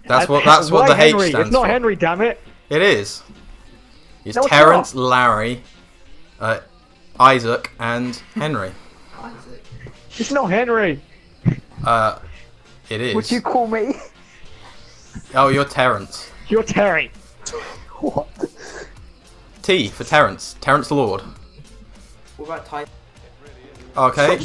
That's what the H Henry? stands It's not for. Henry, damn it. It is. It's No, it's Terence, not. Larry, Isaac, and Henry. It's not Henry. It is. Would you call me? Oh, you're Terence. You're Terry. What? T for Terence. Terence Lord. What about Ty? Okay.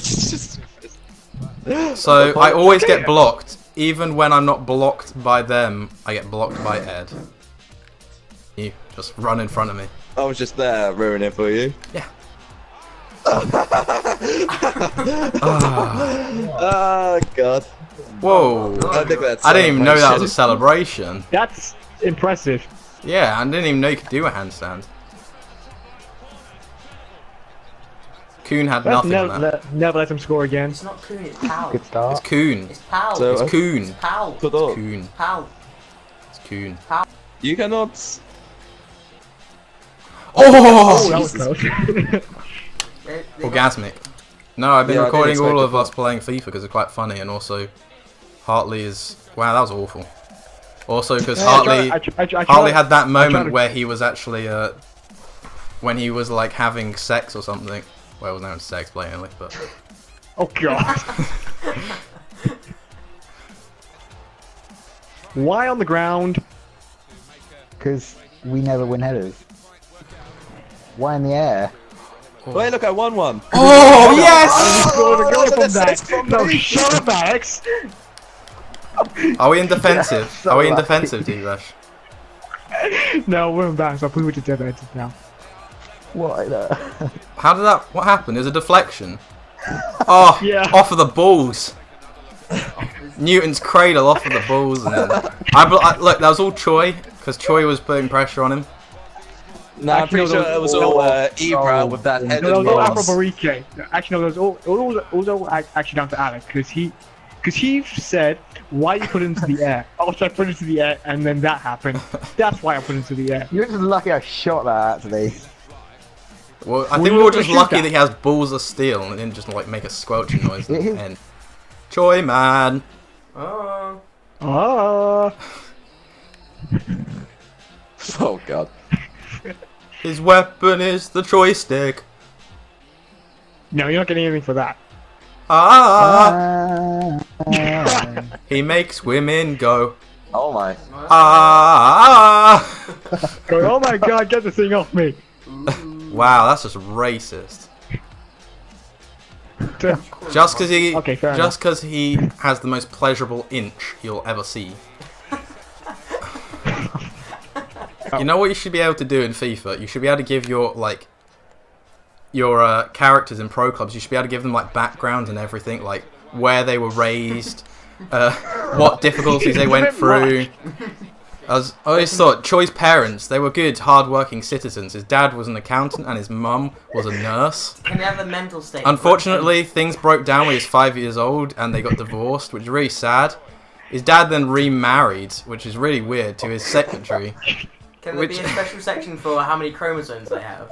So I always get blocked. Even when I'm not blocked by them, I get blocked by Ed. You just run in front of me. I was just there ruining it for you. Yeah. Oh god. Whoa. I think that's I didn't even know that was a celebration. celebration. That's impressive. Yeah, I didn't even know you could do a handstand. Coon had Let's nothing on that. never let him score again. It's not Coon, it's Pal. Good start. It's Coon. It's Pal. So, It's Coon. It's Pal. Put up. Coon. Pal. It's Coon. You cannot. Oh, that Oh! was close. Orgasmic. No, I've been Yeah, I didn't recording expect all it, of us playing FIFA because it's quite funny, and also Hartley is. Wow, that was awful. Also, because Hartley Hartley had that moment where he was actually when he was like having sex or something. Well, it wasn't having sex blatantly, but Oh god. Why on the ground? Because we never win headers. Why in the air? Wait, look, I won one. oh He yes! scored a goal that's from an that. assist from No, me. shut up, Alex. Are we in defensive? so Are we in lucky. defensive, D-Bash? No, we're in back, so we were just dead ends now. What? How did that? What happened? There's a deflection. Oh, Yeah. off of the balls. Newton's cradle off of the balls, and then look. That was all Choi, because Choi was putting pressure on him. No, I'm pretty sure it was all Ibra with that head No, that and was all Afro loss. Barike. Actually, no, that was all actually down to Alex, because he said, why you put it into the air? Oh, so I put it into the air, and then that happened. That's why I put it into the air. You're just lucky I shot that actually. Well, I Well, think you we were don't just shoot lucky that. that he has balls of steel and didn't just like make a squelching noise at It the is- end. Choi man. Oh. Oh. Oh god. His weapon is the Choi stick. No, you're not getting anything for that. Ah, Ah. he makes women go. Oh my. Ah. Go, oh my god, get the thing off me. Wow, that's just racist. Just because he, Okay, fair just because he has the most pleasurable inch you'll ever see. You know what you should be able to do in FIFA? You should be able to give your characters in pro clubs. You should be able to give them like backgrounds and everything, like where they were raised, what difficulties they went through. I always thought Choi's parents, they were good, hard-working citizens. His dad was an accountant and his mum was a nurse. Can you have the mental state? Unfortunately, things broke down when he was 5 years old and they got divorced, which is really sad. His dad then remarried, which is really weird, to his secretary. Can there be a special section for how many chromosomes they have?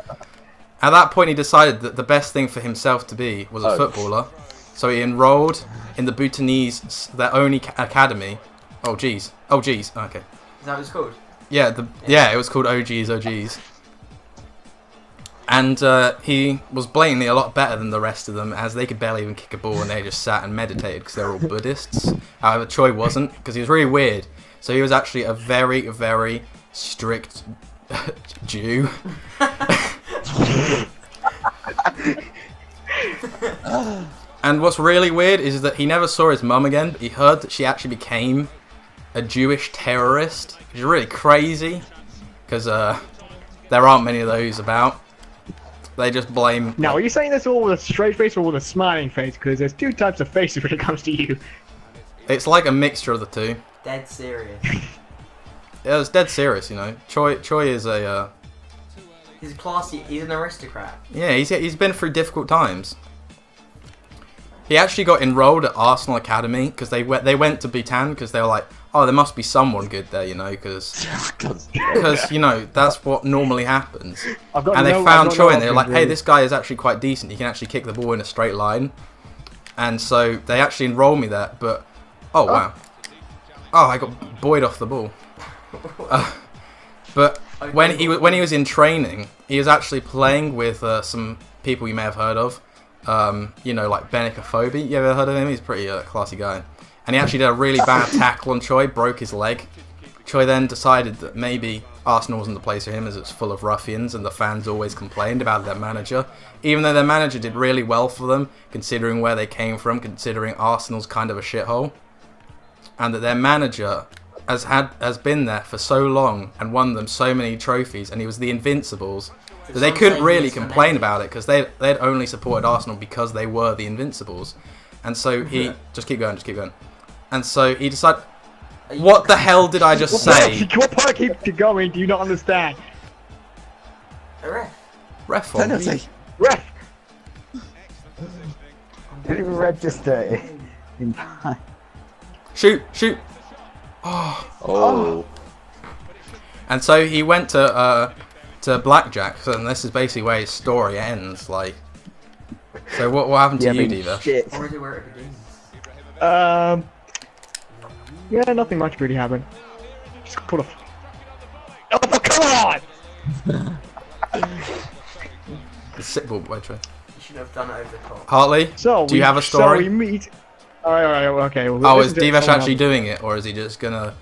At that point, he decided that the best thing for himself to be was a Oh. footballer. So he enrolled in the Bhutanese, their only academy. Oh, jeez. Oh, jeez. Okay. Is that what it's called? Yeah, it was called OGs. And he was blatantly a lot better than the rest of them, as they could barely even kick a ball and they just sat and meditated because they were all Buddhists. However, Choi wasn't, because he was really weird. So he was actually a very, very strict Jew. And what's really weird is that he never saw his mum again, but he heard that she actually became a Jewish terrorist, which is really crazy, because there aren't many of those about. They just blame... Now, are you saying this all with a straight face or with a smiling face? Because there's two types of faces when it comes to you. It's like a mixture of the two. Dead serious. Yeah, it's dead serious, you know. Choi is a... He's classy. He's an aristocrat. yeah, he's been through difficult times. He actually got enrolled at Arsenal Academy because they went to Bhutan because they were like, oh, there must be someone good there, you know, because you know that's what normally happens. And they found Choi and they were like, hey, this guy is actually quite decent. He can actually kick the ball in a straight line, and so they actually enrolled me there. But oh wow, Oh, I got buoyed off the ball. But when he was in training, he was actually playing with some people you may have heard of. You know, like Benica Phobie. You ever heard of him? He's a pretty classy guy. And he actually did a really bad tackle on Choi, broke his leg. Choi then decided that maybe Arsenal wasn't the place for him as it's full of ruffians and the fans always complained about their manager. Even though their manager did really well for them, considering where they came from, considering Arsenal's kind of a shithole. And that their manager has been there for so long and won them so many trophies, and he was the Invincibles, that they couldn't really complain about it because they'd only supported Arsenal because they were the Invincibles. And so he... Just keep going. And so he decided... What the hell did I just say? What part keeps going? Do you not understand? A ref. Ref. Penalty. Ref! Didn't even register in time. Shoot! Oh. And so he went to Blackjack, and this is basically where his story ends. Like, so what happened to you, Diva? Shit. Or is it where it begins? Yeah, nothing much really happened. Just put a... Oh, come on! The sit ball, wait, You should have done it over the top. Hartley, do you have a story? So we meet... Alright, okay. Well, Oh, is Divesh actually doing it, or is he just gonna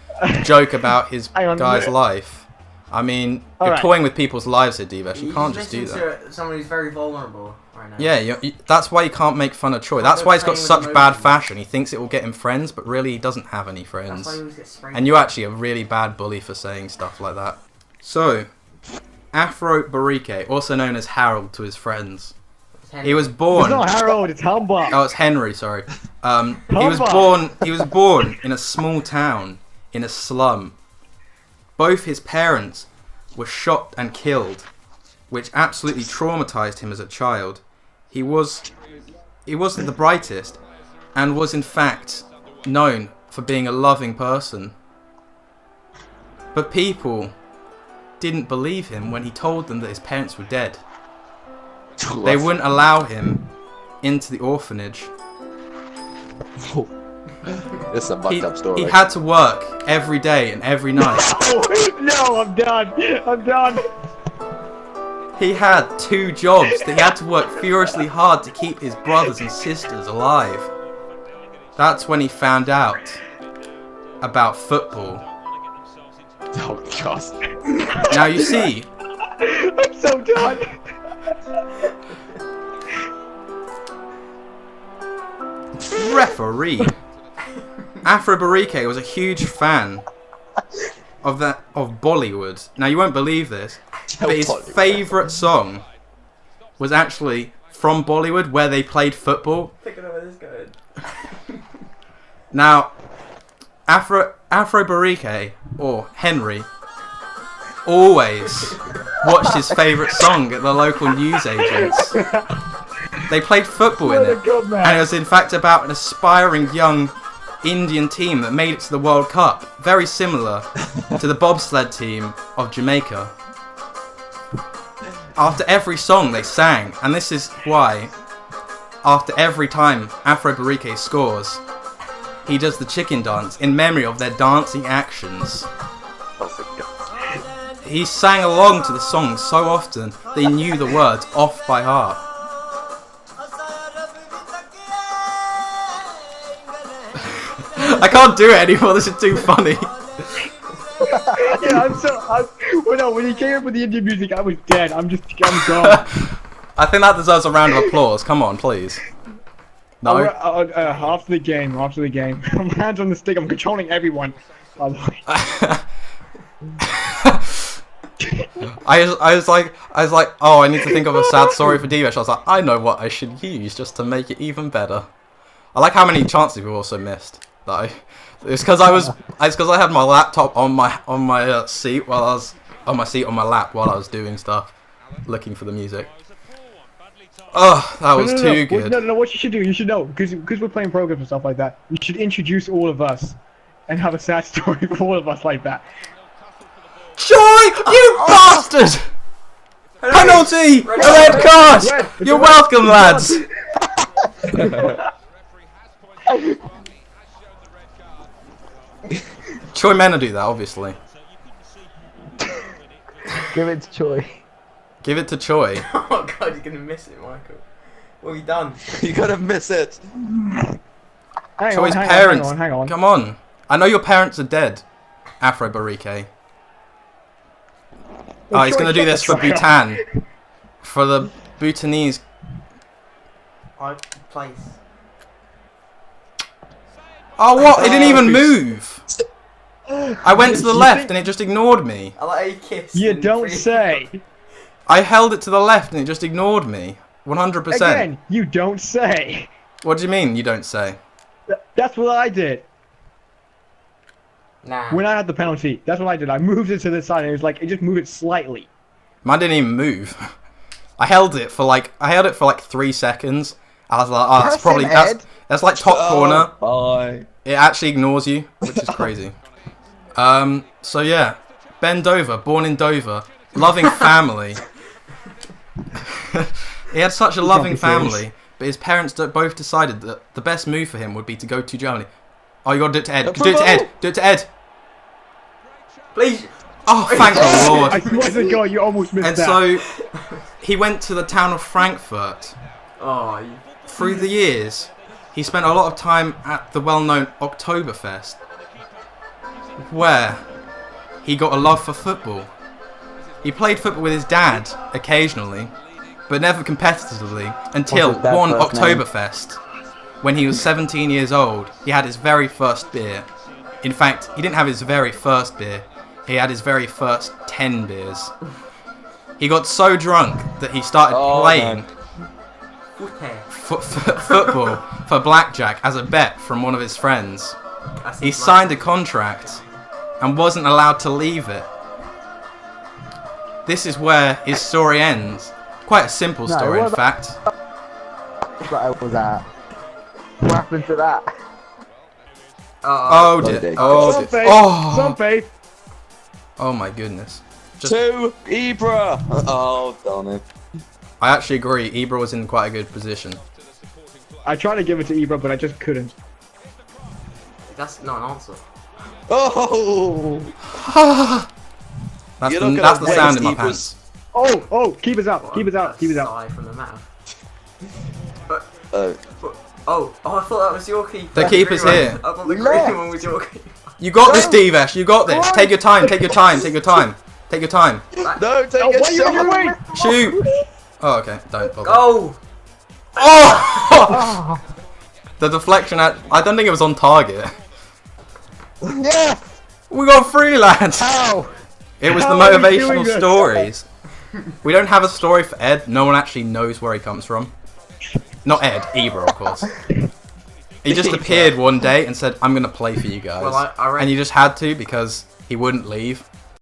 joke about his guy's life? I mean, you're toying with people's lives here, Divesh. You can't just do that. To someone who's very vulnerable right now. Yeah, that's why you can't make fun of Troy. That's why he's got such bad fashion. He thinks it will get him friends, but really he doesn't have any friends. That's why he always gets sprained. And you're actually a really bad bully for saying stuff like that. So, Afro Barike, also known as Harold to his friends. He was born... It's not Harold, it's Humber. Oh, it's Henry, sorry. He was born in a small town, in a slum. Both his parents were shot and killed, which absolutely traumatized him as a child. He wasn't the brightest, and was in fact known for being a loving person. But people didn't believe him when he told them that his parents were dead. They wouldn't allow him into the orphanage. This is a fucked up story. He had to work every day and every night. No, I'm done. He had 2 jobs that he had to work furiously hard to keep his brothers and sisters alive. That's when he found out about football. Oh god. Now you see, I'm so done. referee Afro Barike was a huge fan of Bollywood. Now you won't believe this, but his favourite song was actually from Bollywood, where they played football. Picking up where this going. Now, Afro Barike, or Henry, always watched his favourite song at the local newsagents. They played football in it, and it was in fact about an aspiring young Indian team that made it to the World Cup, very similar to the bobsled team of Jamaica. After every song they sang, and this is why, after every time Afro Barike scores, he does the chicken dance in memory of their dancing actions. He sang along to the song so often that he knew the words off by heart. I can't do it anymore, this is too funny. Yeah, when he came up with the Indian music, I was dead. I'm gone. I think that deserves a round of applause. Come on, please. No? After the game. My hands on the stick, I'm controlling everyone. By the way. I was like, oh, I need to think of a sad story for Divesh. I was like, I know what I should use just to make it even better. I like how many chances we've also missed. Though, it's because I had my laptop on my seat while I was on my lap while I was doing stuff, looking for the music. Oh, that was too good. No, what you should do, you should know, because we're playing programs and stuff like that, you should introduce all of us and have a sad story for all of us like that. Joy, you bastard! Penalty! A red card! You're welcome, lads! Choi Mena do that, obviously. Give it to Choi. Give it to Choi. Oh god, you're gonna miss it, Michael. What have you done? You gotta miss it. Choi's hang parents. on, hang on. Come on. I know your parents are dead. Afro Barike. Oh, he's gonna do this for Bhutan. For the Bhutanese. I place. Oh, what? It didn't even move. I went to the left and it just ignored me. I like how you kiss. You don't say. I held it to the left and it just ignored me. 100%. Again, you don't say. What do you mean you don't say? That's what I did. Nah. When I had the penalty, that's what I did. I moved it to the side and it was like, it just moved it slightly. Mine didn't even move. I held it for like 3 seconds. I was like, oh, that's probably, that's like top corner. Bye. It actually ignores you, which is crazy. So yeah, Ben Dover, born in Dover, loving family. He had such a loving family, but his parents both decided that the best move for him would be to go to Germany. Oh, you gotta do it to Ed. Do it to Ed. Do it to Ed. Please. Oh, thank the I Lord. swear to God, you almost missed And that. so he went to the town of Frankfurt. Oh, you... Through the years, he spent a lot of time at the well-known Oktoberfest, where he got a love for football. He played football with his dad occasionally, but never competitively until What's his dad's one first name? Oktoberfest. When he was 17 years old, he had his very first beer. In fact, he didn't have his very first beer, he had his very first 10 beers. He got so drunk that he started playing football for Blackjack as a bet from one of his friends. He signed a contract and wasn't allowed to leave it. This is where his story ends. Quite a simple story, in fact. What was that? What happened to that? Oh dear. Oh dear. Some faith. Oh my goodness. To Ibra. Oh, darn it. I actually agree. Ibra was in quite a good position. I tried to give it to Ibra, but I just couldn't. That's not an answer. Oh. That's You're the, not that's gonna the sound in my waste pants. Oh, keep us out, keep us out, keep us out. Sigh from the mouth. Oh. Oh, I thought that was your keeper. The keeper's here. I thought the green one was your keeper. You got this, Divesh. You got this. Take your time. Take your time. Take your time. Take your time. No, take What are you it. doing? Shoot. Oh, okay. Don't bother. Go! Oh! The deflection at... I don't think it was on target. Yeah! We got 3 lads. Ow! It was the How are we doing motivational this? stories. We don't have a story for Ed. No one actually knows where he comes from. Not Ed. Ibra, of course. He just appeared one day and said, I'm going to play for you guys. Well, I and you just had to because he wouldn't leave.